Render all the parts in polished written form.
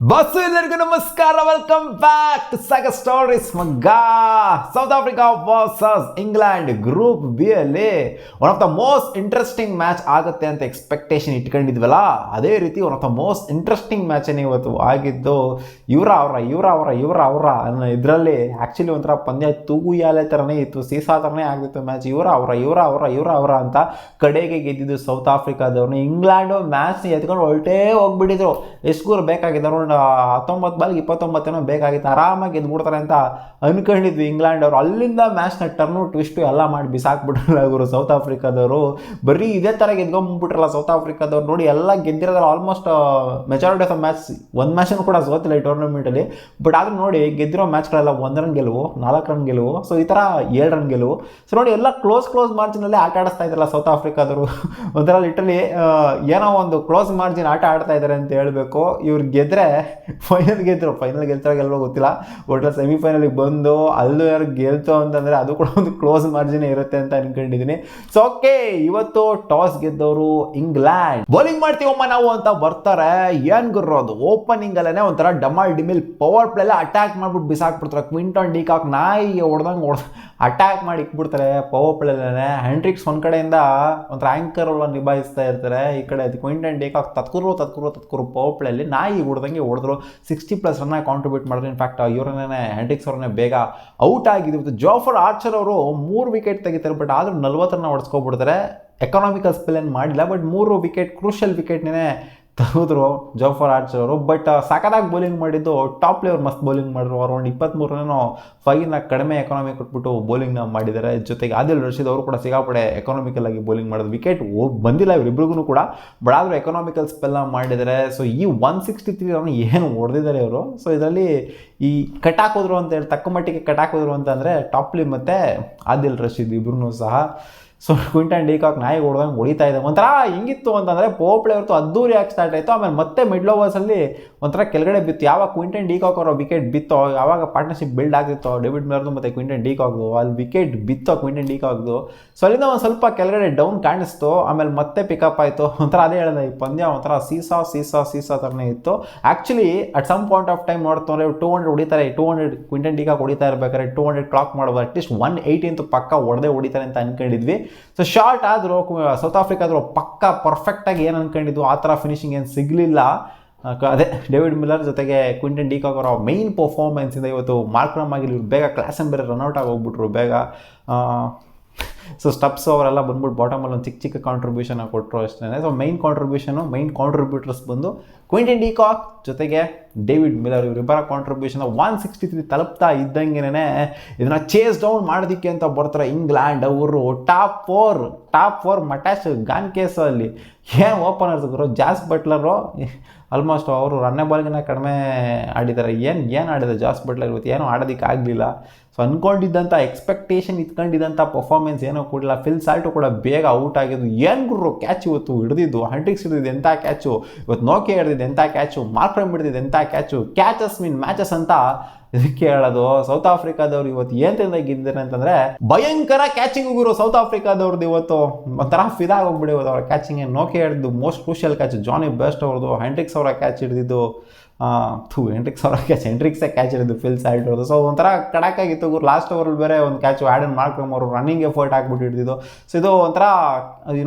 Bus ಎಲ್ಲರಿಗೂ ನಮಸ್ಕಾರ, welcome back to Saga stories. ಮಗ್ಗ South Africa versus England group B ಅಲ್ಲಿ one of the most interesting match ಆಗುತ್ತೆ ಅಂತ ಎಕ್ಸ್ಪೆಕ್ಟೇಷನ್ ಇಟ್ಕೊಂಡಿದ್ವಲ್ಲ, ಅದೇ ರೀತಿ one of the most interesting ಮ್ಯಾಚನ್ನೇ ಇವತ್ತು ಆಗಿದ್ದು. ಇವರ ಅವರ ಅನ್ನೋ ಇದರಲ್ಲಿ ಆ್ಯಕ್ಚುಲಿ ಒಂಥರ ಪಂದ್ಯ ತೂಗುಯಾಲೆ ಥರನೇ ಇತ್ತು, ಸೀಸಾ ಥರನೇ ಆಗಿತ್ತು ಮ್ಯಾಚ್. ಇವರ ಅಂತ ಕಡೆಗೆ ಗೆದ್ದಿದ್ದು ಸೌತ್ ಆಫ್ರಿಕಾದವ್ರನ್ನ. ಇಂಗ್ಲೆಂಡು ಮ್ಯಾಚ್ನ ಎತ್ಕೊಂಡು ಹೊರಟೇ ಹೋಗ್ಬಿಟ್ಟಿದ್ರು. ಎಷ್ಟು ಸ್ಕೋರ್ ಬೇಕಾಗಿದ್ದು 19 ಬಾಲ್ಗೆ 29 ಬೇಕಾಗಿತ್ತು, ಆರಾಮಾಗಿ ಗೆದ್ಬಿಡ್ತಾರೆ ಅಂತ ಅನ್ಕೊಂಡಿದ್ವಿ ಇಂಗ್ಲೆಂಡ್ ಅವರು. ಅಲ್ಲಿಂದ ಮ್ಯಾಚ್ನ ಟರ್ನು ಟ್ವಿಸ್ಟು ಎಲ್ಲ ಮಾಡಿ ಬಿಸಾಕ್ಬಿಟ್ರಲ್ಲ ಇವರು ಸೌತ್ ಆಫ್ರಿಕಾದವರು. ಬರೀ ಇದೇ ಥರ ಗೆದ್ಕೊಂಡ್ಬಿಟ್ರಲ್ಲ ಸೌತ್ ಆಫ್ರಿಕಾದವ್ರು. ನೋಡಿ, ಎಲ್ಲ ಗೆದ್ದಿರೋದ್ರಲ್ಲಿ almost majority of the match, ಒಂದು ಮ್ಯಾಚನ್ನು ಕೂಡ ಸೋತಿಲ್ಲ ಈ ಟೂರ್ನಮೆಂಟಲ್ಲಿ. ಬಟ್ ಆದ್ರೂ ನೋಡಿ, ಗೆದ್ದಿರೋ ಮ್ಯಾಚ್ಗಳೆಲ್ಲ 1 ರನ್ ಗೆಲುವು, 4 ರನ್ ಗೆಲುವು, ಸೊ ಈ ಥರ 7 ರನ್ ಗೆಲುವು. ಸೊ ನೋಡಿ, ಎಲ್ಲ ಕ್ಲೋಸ್ ಮಾರ್ಜಿನಲ್ಲೇ ಆಟ ಆಡಿಸ್ತಾ ಇದ್ರಲ್ಲ ಸೌತ್ ಆಫ್ರಿಕಾದವರು. ಒಂಥರ ಲಿಟ್ರಲಿ ಏನೋ ಒಂದು ಕ್ಲೋಸ್ ಮಾರ್ಜಿನ್ ಆಟ ಆಡ್ತಾ ಇದ್ದಾರೆ ಅಂತ ಹೇಳಬೇಕು. ಇವ್ರು ಗೆದ್ರೆ ಫೈನಲ್ ಗೆಲ್ತಾರ ಗೆಲ್ವೋ ಗೊತ್ತಿಲ್ಲ, ಒಟ್ರಲ್ಲಿ ಸೆಮಿಫೈನಲಿಗೆ ಬಂದು ಅಲ್ಲೂ ಯಾರು ಗೆಲ್ತು ಅಂತಂದರೆ ಅದು ಕೂಡ ಒಂದು ಕ್ಲೋಸ್ ಮಾರ್ಜಿನ್ ಇರುತ್ತೆ ಅಂತ ಅನ್ಕೊಂಡಿದ್ದೀನಿ. ಸೊ ಓಕೆ, ಇವತ್ತು ಟಾಸ್ ಗೆದ್ದವರು ಇಂಗ್ಲೆಂಡ್. ಬೌಲಿಂಗ್ ಮಾಡ್ತೀವಮ್ಮ ನಾವು ಅಂತ ಬರ್ತಾರೆ. ಏನ್ ಗುರ್ರೋದು, ಓಪನಿಂಗ್ ಅಲ್ಲೇ ಒಂಥರ ಡಮಾಲ್ ಡಿಮಿಲ್ ಪವರ್ ಪ್ಲೇ ಎಲ್ಲ ಅಟ್ಯಾಕ್ ಮಾಡ್ಬಿಟ್ಟು ಬಿಸಾಕ್ಬಿಡ್ತಾರೆ. ಕ್ವಿಂಟನ್ ಡಿಕಾಕ್ ನಾಯಿ ಹೊಡೆದಂಗೆ ಅಟ್ಯಾಕ್ ಮಾಡಿ ಇಕ್ಬಿಡ್ತಾರೆ ಪವರ್ ಪ್ಲೇಲೇ. ಹ್ಯಾಂಡ್ರಿಕ್ಸ್ ಒಂದು ಕಡೆಯಿಂದ ಒಂಥರ ಆ್ಯಂಕರ್ ಎಲ್ಲ ನಿಭಾಯಿಸ್ತಾ ಇರ್ತಾರೆ, ಈ ಕಡೆ ಕ್ವಿಂಟನ್ ಡಿಕಾಕ್ ತತ್ಕುರು ಪವರ್ ಪ್ಲೇಲಿ ನಾಯಿ ಹೊಡೆದಂಗೆ ಹೊಡೆದ್ರು. 60+ ರನ್ನ ಕಾಂಟ್ರಿಬ್ಯೂಟ್ ಮಾಡಿದ್ರು. ಇನ್ಫ್ಯಾಕ್ಟ್ ಇವರನ್ನೇ ಹ್ಯಾಂಡ್ರಿಕ್ಸ್ ಅವ್ರನ್ನೇ ಬೇಗ ಔಟ್ ಆಗಿದ್ದು. ಜೋಫರ್ ಆರ್ಚರ್ ಅವರು 3 ವಿಕೆಟ್ ತೆಗಿತಾರೆ, ಬಟ್ ಆದರೂ 40 ರನ್ನ ಹೊಡೆಸ್ಕೊಬಿಡ್ತಾರೆ. ಎಕನಾಮಿಕಲ್ ಸ್ಪೆಲ್ ಏನು ಮಾಡಿಲ್ಲ, ಬಟ್ 3 ವಿಕೆಟ್ ಕ್ರೂಷಿಯಲ್ ವಿಕೆಟ್ನೇ ತೆಗೆದ್ರು ಜೋಫರ್ ಆರ್ಚರ್ ಅವರು. ಬಟ್ ಸಖತ್ತಾಗಿ ಬೌಲಿಂಗ್ ಮಾಡಿದ್ದು ಟಾಪ್ ಪ್ಲೇಯರ್, ಮಸ್ತ್ ಬೌಲಿಂಗ್ ಮಾಡಿದ್ರು. ಅವರು ಒಂದು 23 5ನ ಕಡಿಮೆ ಎಕನಾಮಿ ಕೊಟ್ಬಿಟ್ಟು ಬೌಲಿಂಗ್ನ ಮಾಡಿದ್ದಾರೆ. ಜೊತೆಗೆ ಆದಿಲ್ ರಶೀದ್ ಅವರು ಕೂಡ ಸಿಗಾಪಡೆ ಎಕನಾಮಿಕಲ್ ಆಗಿ ಬೌಲಿಂಗ್ ಮಾಡೋದು. ವಿಕೆಟ್ ಬಂದಿಲ್ಲ ಇವರಿಬ್ರಿಗೂ ಕೂಡ, ಬಟ್ ಆದರೂ ಎಕನಾಮಿಕಲ್ ಸ್ಪೆಲ್ನ ಮಾಡಿದ್ದಾರೆ. ಸೊ ಈ 163 ರನ್ ಏನು ಹೊಡೆದಿದ್ದಾರೆ ಅವರು. ಸೊ ಇದರಲ್ಲಿ ಈ ಕಟಾಕೋದ್ರು ಅಂತ ಹೇಳಿ, ತಕ್ಕ ಮಟ್ಟಿಗೆ ಕಟಾಕೋದ್ರು ಅಂತಂದರೆ ಟಾಪ್ಲಿ ಮತ್ತು ಆದಿಲ್ ರಶೀದ್ ಇಬ್ರು ಸಹ. ಸೊ ಕ್ವಿಂಟನ್ ಡಿಕಾಕ್ ನಾಯಿ ಹೊಡೆದಂಗೆ ಹೊಡಿತಾ ಇದೆ. ಒಂಥರ ಹಿಂಗಿತ್ತು ಅಂತಂದರೆ ಪವರ್ ಪ್ಲೇ ಹೊರತು ಅದ್ದೂರಿ ಯಾಕೆ ಸ್ಟಾರ್ಟ್ ಆಯಿತು. ಆಮೇಲೆ ಮತ್ತೆ ಮಿಡ್ಲ್ ಓವರ್ಸಲ್ಲಿ ಒಂಥರ ಕೆಳಗಡೆ ಬಿತ್ತು. ಯಾವಾಗ ಕ್ವಿಂಟನ್ ಡಿಕಾಕ್ ಅವರ ವಿಕೆಟ್ ಬಿತ್ತೋ, ಯಾವಾಗ ಪಾರ್ಟ್ನರ್ಶಿಪ್ ಬಿಲ್ಡ್ ಆಗಿತ್ತೋ ಡೇವಿಡ್ ಮಿಲ್ಲರ್ದು ಮತ್ತು ಕ್ವಿಂಟನ್ ಡಿಕಾಕ್ದು, ಅಲ್ಲಿ ವಿಕೆಟ್ ಬಿತ್ತೋ ಕ್ವಿಂಟನ್ ಡಿಕಾಕ್ದು. ಸೊ ಅಲ್ಲಿಂದ ಒಂದು ಸ್ವಲ್ಪ ಕೆಳಗಡೆ ಡೌನ್ ಕಾಣಿಸ್ತು, ಆಮೇಲೆ ಮತ್ತೆ ಪಿಕಪ್ ಆಯಿತು. ಒಂಥರ ಅದೇ ಹೇಳಿದೆ, ಈ ಪಂದ್ಯ ಒಂಥರ ಸೀಸಾ ಥರನೇ ಇತ್ತು. Actually at some point of time ನೋಡ್ತಾರೆ 200 ಹೊಡಿತಾರೆ, 200 ಕ್ವಿಂಟನ್ ಡಿಕಾಕ್ ಹೊಡಿತಾ ಇರ್ಬೇಕಾದ್ರೆ 200 ಕ್ಲಾಕ್ ಮಾಡ್ಬೋದು. ಅಟ್ಲೀಸ್ಟ್ 180 ಅಂತೂ ಪಕ್ಕ ಹೊಡಿತಾರೆ ಅಂತ ಅನ್ಕೊಂಡಿದ್ವಿ. ಸೊ ಶಾರ್ಟ್ ಆದರೂ ಸೌತ್ ಆಫ್ರಿಕಾದ್ರು ಪಕ್ಕ ಪರ್ಫೆಕ್ಟಾಗಿ ಏನು ಅನ್ಕೊಂಡಿದ್ದು ಆ ಥರ ಫಿನಿಶಿಂಗ್ ಏನು ಸಿಗಲಿಲ್ಲ. ಅದೇ ಡೇವಿಡ್ ಮಿಲ್ಲರ್ ಜೊತೆಗೆ ಕ್ವಿಂಟನ್ ಡಿಕಾಕ್ ಅವರ ಮೈನ್ ಪರ್ಫಾರ್ಮೆನ್ಸಿಂದ ಇವತ್ತು ಮಾರ್ಕ್ರಮ್ ಆಗಿಲ್ಲ. ಇವ್ರು ಬೇಗ ಕ್ಲಾಸನ್ ಬೇರೆ ರನ್ಔಟ್ ಆಗಿ ಹೋಗ್ಬಿಟ್ರು ಬೇಗ. ಸೊ ಸ್ಟಪ್ಸ್ ಅವರೆಲ್ಲ ಬಂದ್ಬಿಟ್ಟು ಬಾಟಮಲ್ಲಿ ಒಂದು ಚಿಕ್ಕ ಕಾಂಟ್ರಿಬ್ಯೂಷನ್ ಕೊಟ್ಟರು ಅಷ್ಟೇ. ಸೊ ಮೈನ್ ಕಾಂಟ್ರಿಬ್ಯೂಟರ್ಸ್ ಬಂದು ಕ್ವಿಂಟನ್ ಡಿಕಾಕ್ ಜೊತೆಗೆ ಡೇವಿಡ್ ಮಿಲ್ಲರ್. ಇವರಿಬ್ಬರ ಕಾಂಟ್ರಿಬ್ಯೂಷನ್ 163 ತಲುಪ್ತಾ ಇದ್ದಂಗೆನೇ ಇದನ್ನು ಚೇಸ್ ಡೌನ್ ಮಾಡೋದಕ್ಕೆ ಅಂತ ಬರ್ತಾರೆ ಇಂಗ್ಲೆಂಡ್ ಅವರು. ಟಾಪ್ ಫೋರ್ ಮಟಾಶ್ ಗಾನ್ ಕೇಸಲ್ಲಿ ಏನು ಓಪನರ್ಸ್ ಗುರು. ಜಾಸ್ ಬಟ್ಲರು ಆಲ್ಮೋಸ್ಟ್ ಅವರು ರನ್ನೇ ಬಾಲ್ಗಿನ ಕಡಿಮೆ ಆಡಿದ್ದಾರೆ. ಏನು ಆಡಿದೆ ಜಾಸ್ ಬಟ್ಲರ್ ಇವತ್ತು, ಏನೂ ಆಡೋದಕ್ಕೆ ಆಗಲಿಲ್ಲ. ಸೊ ಅಂದ್ಕೊಂಡಿದ್ದಂಥ ಎಕ್ಸ್ಪೆಕ್ಟೇಷನ್ ಇಟ್ಕೊಂಡಿದ್ದಂಥ ಪರ್ಫಾರ್ಮೆನ್ಸ್ ಏನೋ ಕೊಡಲಿಲ್ಲ. ಫಿಲ್ ಸಾಲ್ಟು ಕೂಡ ಬೇಗ ಔಟ್ ಆಗಿದ್ದು. ಏನು ಗುರು ಕ್ಯಾಚ್ ಇವತ್ತು ಹಿಡಿದಿದ್ದು, ಹ್ಯಾಂಡ್ರಿಕ್ಸ್ ಹಿಡಿದಿದ್ದು ಎಂಥ ಕ್ಯಾಚು, ಇವತ್ತು ನೋಕೆ ಹಿಡಿದಿದ್ದು ಎಂಥ ಕ್ಯಾಚು, ಮಾರ್ಕ್ರಮ್ ಹಿಡಿದಿದ್ದು ಎಂಥ ಕ್ಯಾಚು. ಕ್ಯಾಚಸ್ ಮೀನ್ ಮ್ಯಾಚಸ್ ಅಂತ ಇದಕ್ಕೆ ಹೇಳೋದು. ಸೌತ್ ಆಫ್ರಿಕಾದವ್ರು ಇವತ್ತು ಏನು ತಿಂದಾಗಿದ್ದಾರೆ ಅಂತಂದರೆ ಭಯಂಕರ ಕ್ಯಾಚಿಂಗ್ ಗುರು ಸೌತ್ ಆಫ್ರಿಕಾದವ್ರದ್ದು. ಇವತ್ತು ಒಂಥರ ಫಿದಾಗ ಹೋಗ್ಬಿಡಿ ಇವತ್ತು ಅವ್ರ ಕ್ಯಾಚಿಂಗ್. ನೋಕೆ ಹಿಡಿದು ಮೋಸ್ಟ್ ಕ್ರೂಷಿಯಲ್ ಕ್ಯಾಚ್ ಜಾನಿ ಬೆಸ್ಟ್ ಅವ್ರದ್ದು. ಹ್ಯಾಂಡ್ರಿಕ್ಸ್ ಅವರ ಕ್ಯಾಚ್ ಹಿಡಿದಿದ್ದು ಹೆಂಡ್ರಿಕ್ಸೇ ಕ್ಯಾಚ್ ಹಿಡಿದು ಫಿಲ್ ಸಾಲ್ಟ್ ಅವ್ರದ್ದು. ಸೊ ಒಂಥರ ಕಡಾಕಾಗಿತ್ತು ಗುರು. ಲಾಸ್ಟ್ ಓವರಲ್ಲಿ ಬೇರೆ ಒಂದು ಕ್ಯಾಚು ಆ್ಯಡನ್ ಮಾರ್ಕ್ರಮ್ ಅವರು ರನ್ನಿಂಗ್ ಎಫರ್ಟ್ ಹಾಕ್ಬಿಟ್ಟು ಹಿಡಿದಿದ್ದು. ಸೊ ಇದು ಒಂಥರ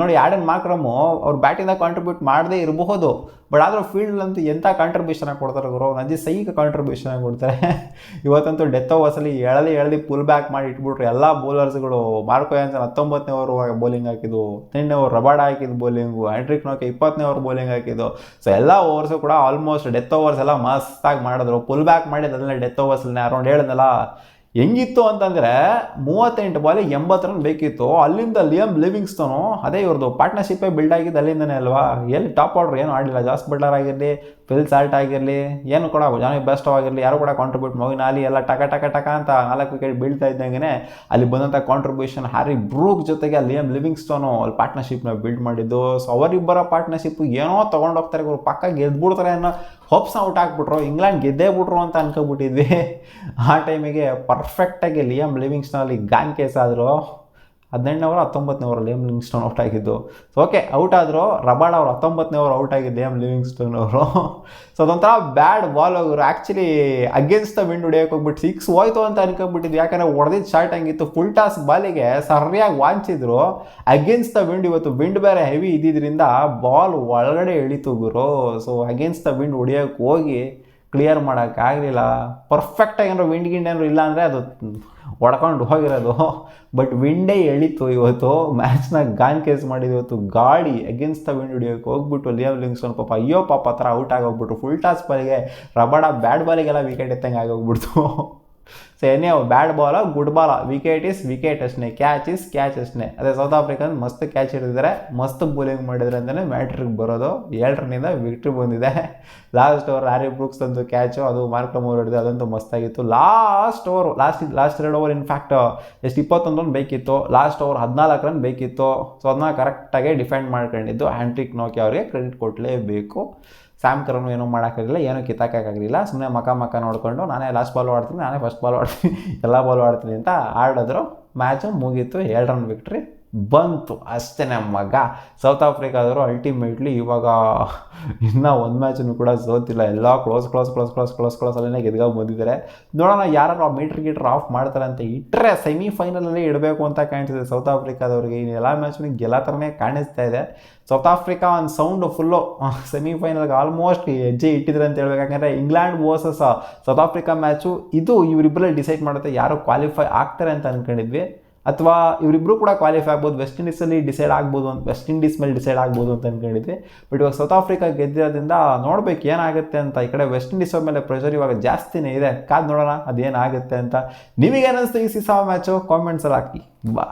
ನೋಡಿ, ಆ್ಯಡನ್ ಮಾರ್ಕ್ರಮ್ಮು ಅವ್ರು ಬ್ಯಾಟಿಂದ ಕಾಂಟ್ರಿಬ್ಯೂಟ್ ಮಾಡದೇ ಇರಬಹುದು, ಬಟ್ ಆದರೂ ಫೀಲ್ಡಲ್ಲಂತೂ ಎಂಥ ಕಾಂಟ್ರಿಬ್ಯೂಷನ್ ಕೊಡ್ತಾರೆ ಗುರು. ನಂಜಿ ಸೈಕ್ ಕಾಂಟ್ರಿಬ್ಯೂಷನ್ ಕೊಡ್ತಾರೆ. ಇವತ್ತಂತೂ ಡೆತ್ ಓವರ್ಸಲ್ಲಿ ಎಳೆದು ಪುಲ್ ಬ್ಯಾಕ್ ಮಾಡಿ ಇಟ್ಬಿಟ್ರು ಎಲ್ಲ ಬೌಲರ್ಸ್ಗಳು. ಮಾರ್ಕೋ ಯಾನ್ಸನ್ 19ನೇ ಓವರ್ ಬೌಲಿಂಗ್ ಹಾಕಿದ್ದು, 10ನೇ ಓವರ್ ರಬಾಡ ಹಾಕಿದ್ದು ಬೌಲಿಂಗು, ಹ್ಯಾಂಡ್ರಿಕ್ ನೋಕೆ 20ನೇ ಓವರ್ ಬೌಲಿಂಗ್ ಹಾಕಿದ್ದು. ಸೊ ಎಲ್ಲ ಓವರ್ಸು ಕೂಡ ಆಲ್ಮೋಸ್ಟ್ ಡೆತ್ ಓವರ್ಸ್ ಎಲ್ಲ ಮಸ್ತಾಗಿ ಮಾಡಿದ್ರು. ಪುಲ್ ಬ್ಯಾಕ್ ಮಾಡಿದ್ದಲ್ಲ ಡೆತ್ ಓವರ್ಸಲ್ಲಿ. ಅರೌಂಡ್ ಹೇಳಿದ್ನಲ್ಲ ಹೆಂಗಿತ್ತು ಅಂತಂದರೆ 38 ಬಾಲಿಗೆ 80 ರನ್ ಬೇಕಿತ್ತು. ಅಲ್ಲಿಂದ ಲಿಯಮ್ ಲಿವಿಂಗ್ಸ್ಟೋನು, ಅದೇ ಇವ್ರದ್ದು ಪಾರ್ಟ್ನರ್ಶಿಪ್ಪೇ ಬಿಲ್ಡ್ ಆಗಿದ್ದು ಅಲ್ಲಿಂದನೇ ಅಲ್ವಾ. ಎಲ್ಲಿ ಟಾಪ್ ಆರ್ಡ್ರ್ ಏನು ಆಡಿಲ್ಲ. ಜಾಸ್ ಬಟ್ಲರ್ ಆಗಿರಲಿ, ಫಿಲ್ ಸಾಲ್ಟ್ ಆಗಿರಲಿ, ಏನು ಕೂಡ ಜಾನಿ ಬೆಸ್ಟ್ ಆಗಿರಲಿ, ಯಾರು ಕೂಡ ಕಾಂಟ್ರಿಬ್ಯೂಟ್ ಮೊಗಿನ್ ಆಲಿ ಎಲ್ಲ ಟಕ ಅಂತ 4 ವಿಕೆಟ್ ಬೀಳ್ತಾ ಇದ್ದಂಗೆ ಅಲ್ಲಿ ಬಂದಂಥ ಕಾಂಟ್ರಿಬ್ಯೂಷನ್ ಹ್ಯಾರಿ ಬ್ರೂಕ್ ಜೊತೆಗೆ ಲಿಯಮ್ ಲಿವಿಂಗ್ಸ್ಟೋನು ಅಲ್ಲಿ ಪಾರ್ಟ್ನರ್ಶಿಪ್ನ ಬಿಲ್ಡ್ ಮಾಡಿದ್ದು. ಸೊ ಅವರಿಬ್ಬರ ಪಾರ್ಟ್ನರ್ಶಿಪ್ ಏನೋ ತೊಗೊಂಡೋಗ್ತಾರೆ ಗುರು, ಪಕ್ಕ ಗೆದ್ಬಿಡ್ತಾರೆ ಅನ್ನೋ ಹೋಪ್ಸ್ನ ಔಟ್ ಹಾಕ್ಬಿಟ್ರು. ಇಂಗ್ಲೆಂಡ್ ಗೆದ್ದೇ ಬಿಟ್ರು ಅಂತ ಅನ್ಕೊಬಿಟ್ಟಿದ್ವಿ. ಆ ಟೈಮಿಗೆ ಪರ್ಫೆಕ್ಟಾಗಿ ಲಿಯಮ್ ಲಿವಿಂಗ್ಸ್ಟೋನಲ್ಲಿ ಗಾನ್ ಕೇಸ್ ಆದರು. 18ನೇ ಓವರ್ 19ನೇ ಓವರ್ ಲಿಯಾಮ್ ಲಿವಿಂಗ್ಸ್ಟೋನ್ ಔಟ್ ಆಗಿದ್ದು. ಸೊ ಓಕೆ ಔಟ್ ಆದರೂ ರಬಾಡ ಅವರು 19ನೇ ಓವರ್ ಔಟ್ ಆಗಿದ್ದು ಲಿಯಾಮ್ ಲಿವಿಂಗ್ಸ್ಟೋನ್ ಅವರು. ಸೊ ಅದೊಂಥರ ಬ್ಯಾಡ್ ಬಾಲ್ ಅವರು ಆ್ಯಕ್ಚುಲಿ ಅಗೇನ್ಸ್ಟ್ ದ ವಿಂಡ್ ಹೊಡಿಯೋಕೆ ಹೋಗ್ಬಿಟ್ಟು 6 ಹೋಯ್ತು ಅಂತ ಅನ್ಕೊಂಡ್ಬಿಟ್ಟಿದ್ದು. ಯಾಕಂದರೆ ಹೊಡೆದಿದ್ದು ಶಾರ್ಟ್ ಹಂಗಿತ್ತು, ಫುಲ್ ಟಾಸ್ ಬಾಲಿಗೆ ಸರಿಯಾಗಿ ವಾಂಚಿದ್ರು. ಅಗೇನ್ಸ್ಟ್ ದ ವಿಂಡ್, ಇವತ್ತು ವಿಂಡ್ ಬೇರೆ ಹೆವಿ ಇದ್ದಿದ್ದರಿಂದ ಬಾಲ್ ಒಳಗಡೆ ಇಳಿತು ಗುರು. ಸೊ ಅಗೇನ್ಸ್ಟ್ ದ ವಿಂಡ್ ಹೊಡಿಯೋಕೆ ಹೋಗಿ ಕ್ಲಿಯರ್ ಮಾಡೋಕ್ಕಾಗಲಿಲ್ಲ. ಪರ್ಫೆಕ್ಟಾಗಿ ಏನಾದ್ರು ವಿಂಡ್ ಗಿಂಡ್ ಏನಾದ್ರು ಇಲ್ಲ ಅಂದರೆ ಅದು ಹೊಡ್ಕೊಂಡು ಹೋಗಿರೋದು. ಬಟ್ ವಿಂಡೇ ಎಳಿತು ಇವತ್ತು. ಮ್ಯಾಚ್ನ ಗಾನ್ ಕೇಸ್ ಮಾಡಿದ್ದು ಇವತ್ತು. ಗಾಡಿ ಅಗೇನ್ಸ್ಟ್ ದ ವಿಂಡ್ ಹಿಡಿಯೋಕೆ ಹೋಗ್ಬಿಟ್ಟು ಲಿಯಾಮ್ ಲಿವಿಂಗ್ಸ್ಟೋನ್ ಪಾಪ ಅಯ್ಯೋ ಪಾಪ ಥರ ಔಟ್ ಆಗೋಗ್ಬಿಟ್ರು. ಫುಲ್ ಟಾಸ್ ಬಾಲಿಗೆ ರಬಾಡ ಬ್ಯಾಟ್ ಬಾಲಿಗೆಲ್ಲ ವಿಕೆಟ್ ಎತ್ತಂಗೆ ಆಗೋಗ್ಬಿಡ್ತು. ಸೊ ಏನೇ bad ball good ball, wicket is wicket ಅಷ್ಟೇ, ಕ್ಯಾಚ್ ಇಸ್ ಕ್ಯಾಚ್ ಅಷ್ಟೇ. ಅದೇ ಸೌತ್ ಆಫ್ರಿಕಾ ಮಸ್ತ್ ಕ್ಯಾಚ್ ಹಿಡಿದಿದ್ದಾರೆ, ಮಸ್ತ್ ಬೌಲಿಂಗ್ ಮಾಡಿದ್ರೆ ಅಂತಲೇ ಮ್ಯಾಟ್ರಿಗೆ ಬರೋದು. 7 ರನ್ನಿಂದ ವಿಕ್ಟ್ರಿ ಬಂದಿದೆ. ಲಾಸ್ಟ್ ಓವರ್ ಹ್ಯಾರಿ ಬ್ರೂಕ್ಸ್ ಅಂದು ಕ್ಯಾಚು, ಅದು ಮಾರ್ಕ್ರಮ್ ಓವರ್ ಹಿಡಿದು ಅದಂತೂ ಮಸ್ತಾಗಿತ್ತು. Last over last 2 over in fact ಎಷ್ಟು 21 ರನ್ ಬೇಕಿತ್ತು, ಲಾಸ್ಟ್ ಓವರ್ 14 ರನ್ ಬೇಕಿತ್ತು. ಸೊ ಅದನ್ನ ಕರೆಕ್ಟಾಗಿ ಡಿಫೆಂಡ್ ಮಾಡ್ಕೊಂಡಿದ್ದು ಹ್ಯಾಂಟ್ರಿಕ್ ನೋಕಿ ಅವ್ರಿಗೆ ಕ್ರೆಡಿಟ್ ಕೊಡಲೇಬೇಕು. ಸ್ಯಾಮ್ ಕರನು ಏನೂ ಮಾಡೋಕ್ಕಾಗಲಿಲ್ಲ, ಏನೂ ಕಿತ್ತಾಕೋಕ್ಕಾಗಲಿಲ್ಲ. ಸುಮ್ಮನೆ ಮಕ ನೋಡಿಕೊಂಡು ನಾನೇ ಲಾಸ್ಟ್ ಬಾಲ್ ಆಡ್ತೀನಿ, ನಾನೇ ಫಸ್ಟ್ ಬಾಲ್ ಆಡ್ತೀನಿ, ಎಲ್ಲ ಬಾಲ್ ಆಡ್ತೀನಿ ಅಂತ ಆಡಿದ್ರು. ಮ್ಯಾಚು ಮುಗೀತು, 7 ರನ್ ವಿಕ್ಟ್ರಿ ಬಂತು ಅಷ್ಟೇ. ಮಗ ಸೌತ್ ಆಫ್ರಿಕಾದವರು ಅಲ್ಟಿಮೇಟ್ಲಿ ಇವಾಗ ಇನ್ನೂ ಒಂದು ಮ್ಯಾಚನ್ನು ಕೂಡ ಸೋತಿಲ್ಲ. ಎಲ್ಲ ಕ್ಲೋಸ್ ಅಲ್ಲೇ ಗೆದ್ಕೊಂಡು ಬಂದಿದ್ದಾರೆ. ನೋಡೋಣ ಯಾರು ಆ ಮೀಟ್ರ್ ಆಫ್ ಮಾಡ್ತಾರೆ ಅಂತ. ಇಟ್ಟರೆ ಸೆಮಿಫೈನಲಲ್ಲಿ ಇಡಬೇಕು ಅಂತ ಕಾಣಿಸ್ತಿದೆ ಸೌತ್ ಆಫ್ರಿಕಾದವ್ರಿಗೆ. ಇನ್ನು ಎಲ್ಲ ಮ್ಯಾಚ್ನು ಗೆಲ್ಲ ಥರನೇ ಕಾಣಿಸ್ತಾ ಇದೆ. ಸೌತ್ ಆಫ್ರಿಕಾ ಒಂದು ಸೌಂಡು ಫುಲ್ಲು ಸೆಮಿಫೈನಲ್ಗೆ ಆಲ್ಮೋಸ್ಟ್ ಹೆಜ್ಜೆ ಇಟ್ಟಿದ್ರೆ ಅಂತ ಹೇಳ್ಬೇಕು. ಯಾಕಂದರೆ England versus south Africa match ಇದು ಇವರಿಬ್ಬರಲ್ಲಿ ಡಿಸೈಡ್ ಮಾಡುತ್ತೆ ಯಾರು ಕ್ವಾಲಿಫೈ ಆಗ್ತಾರೆ ಅಂತ ಅಂದ್ಕೊಂಡಿದ್ವಿ. ಅಥವಾ ಇವರಿಬ್ಬರು ಕೂಡ ಕ್ವಾಲಿಫೈ ಆಗ್ಬೋದು, ವೆಸ್ಟ್ ಇಂಡೀಸಲ್ಲಿ ಡಿಸೈಡ್ ಆಗ್ಬೋದು ಅಂತ, ವೆಸ್ಟ್ ಇಂಡೀಸ್ ಮೇಲೆ ಡಿಸೈಡ್ ಆಗ್ಬೋದು ಅಂತ ಅಂದ್ಕೊಂಡಿದ್ವಿ. ಬಟ್ ಇವಾಗ ಸೌತ್ ಆಫ್ರಿಕಾ ಗೆದ್ದಿರೋದ್ರಿಂದ ನೋಡ್ಬೇಕು ಏನಾಗುತ್ತೆ ಅಂತ. ಈ ಕಡೆ ವೆಸ್ಟ್ ಇಂಡೀಸ್ ಮೇಲೆ ಪ್ರೆಷರ್ ಇವಾಗ ಜಾಸ್ತಿನೇ ಇದೆ. ಕಾದು ನೋಡೋಣ ಅದೇನಾಗುತ್ತೆ ಅಂತ. ನಿಮಗೇನಿಸ್ತು ಈ ಸಿಸಾ ಮ್ಯಾಚು? ಕಾಮೆಂಟ್ಸಲ್ಲಿ ಹಾಕಿ ಬಾ.